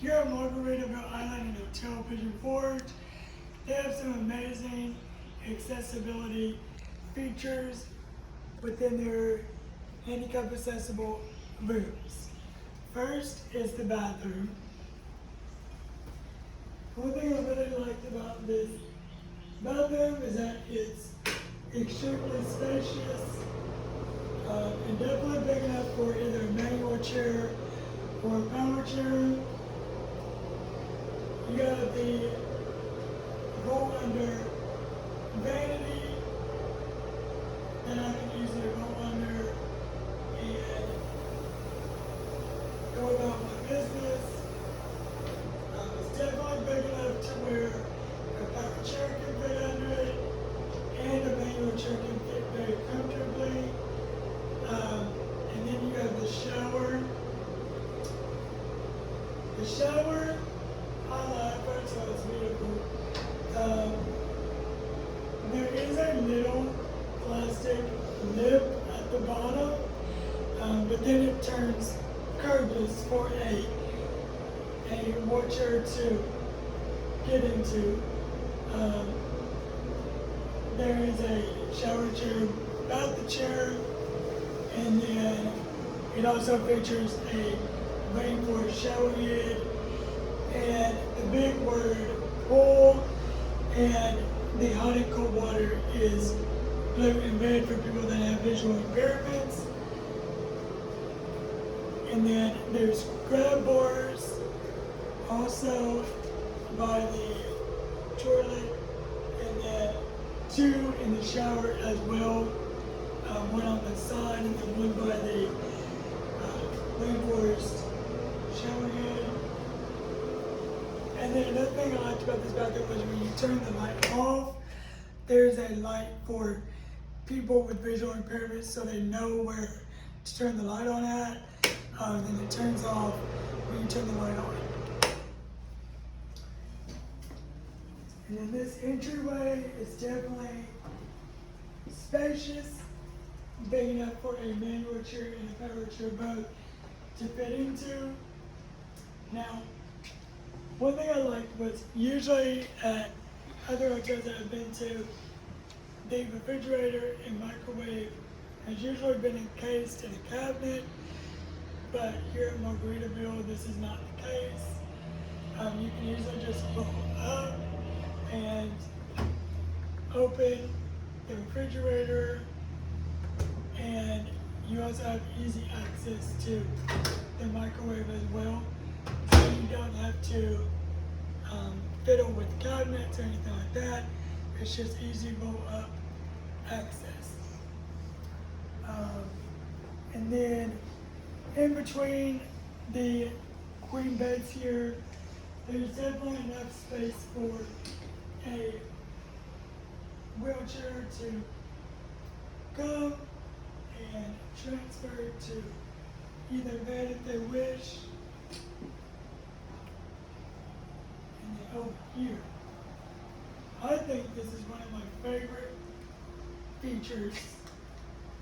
Here at Margaritaville Island Hotel, Pigeon Forge, they have some amazing accessibility features within their handicap accessible rooms. First is the bathroom. One thing I really liked about this bathroom is that it's extremely spacious and definitely big enough for either a manual chair or a power chair. You got the roll under vanity that I can easily roll under and go about my business. It's definitely big enough to where a power chair can fit under it and a manual chair can fit very comfortably. And then you have the shower. The shower, I love, first of all, it's beautiful. There is a little plastic lip at the bottom, but then it turns curveless for a wheelchair to get into. There is a shower chair about the chair, and then it also features a rainforest shower head and the big word pool, and the hot and cold water is blue and red for people that have visual impairments. And then there's grab bars also by the toilet, and then two in the shower as well, one on the side and then one by the rainforest shower head. And then another thing I liked about this bathroom was when you turn the light off, there's a light for people with visual impairments so they know where to turn the light on at. And then it turns off when you turn the light on. And then this entryway is definitely spacious, big enough for a manual chair and a power chair both to fit into. Now, one thing I liked was usually at other hotels that I've been to, the refrigerator and microwave has usually been encased in a cabinet, but here at Margaritaville, this is not the case. You can usually just roll up and open the refrigerator, and you also have easy access to the microwave as well. So you don't have to fiddle with cabinets or anything like that. It's just easy roll up access. And then in between the queen beds here, there's definitely enough space for a wheelchair to come and transfer to either bed if they wish. And then over here, I think this is one of my favorite features.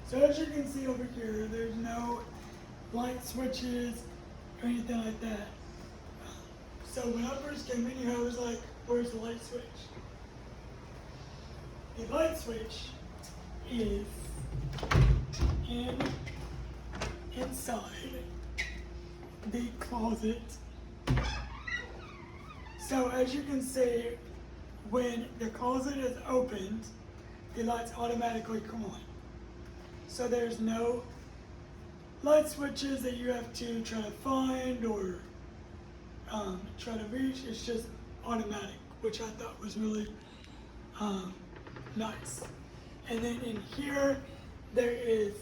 So as you can see over here, there's no light switches or anything like that. So when I first came in here, I was like, where's the light switch? The light switch is inside the closet. So as you can see, when the closet is opened, the lights automatically come on. So there's no light switches that you have to try to find or try to reach. It's just automatic, which I thought was really nice. And then in here, there is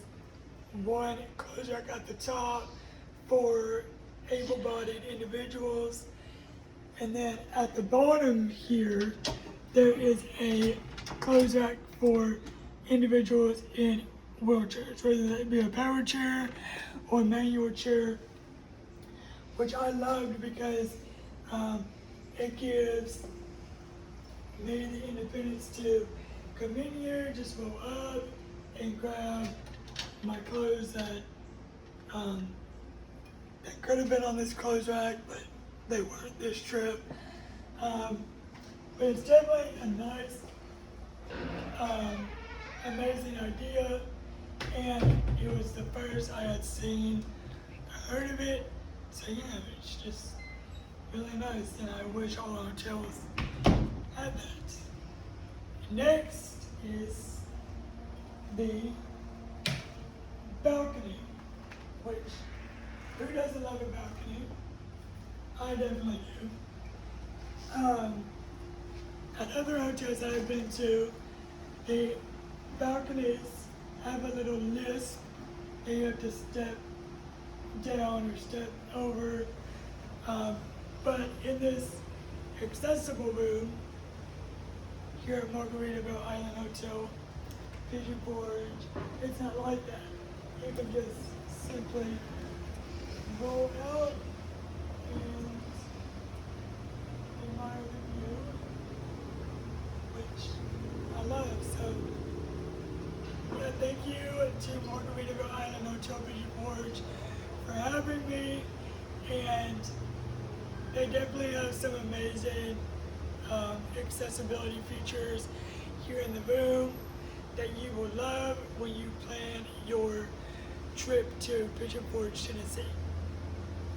one clothes rack at the top for able-bodied individuals. And then at the bottom here, there is a clothes rack for individuals in wheelchairs, whether that be a power chair or a manual chair, which I loved because it gives me the independence to come in here, just roll up and grab my clothes that could have been on this clothes rack, but they weren't this trip. But it's definitely a nice, amazing idea, and it was the first I had seen or heard of it. So yeah, it's just really nice, and I wish all hotels had that. Next is the balcony, which who doesn't love a balcony? I definitely do. At other hotels I've been to, the balconies have a little lisp that you have to step down or step over. But in this accessible room here at Margaritaville Island Hotel, Pigeon Forge, it's not like that. You can just simply roll out and admire the view, which I love. So, yeah, thank you to Margaritaville Island Hotel Pigeon Forge for having me, and they definitely have some amazing accessibility features here in the room that you will love when you plan your trip to Pigeon Forge, Tennessee.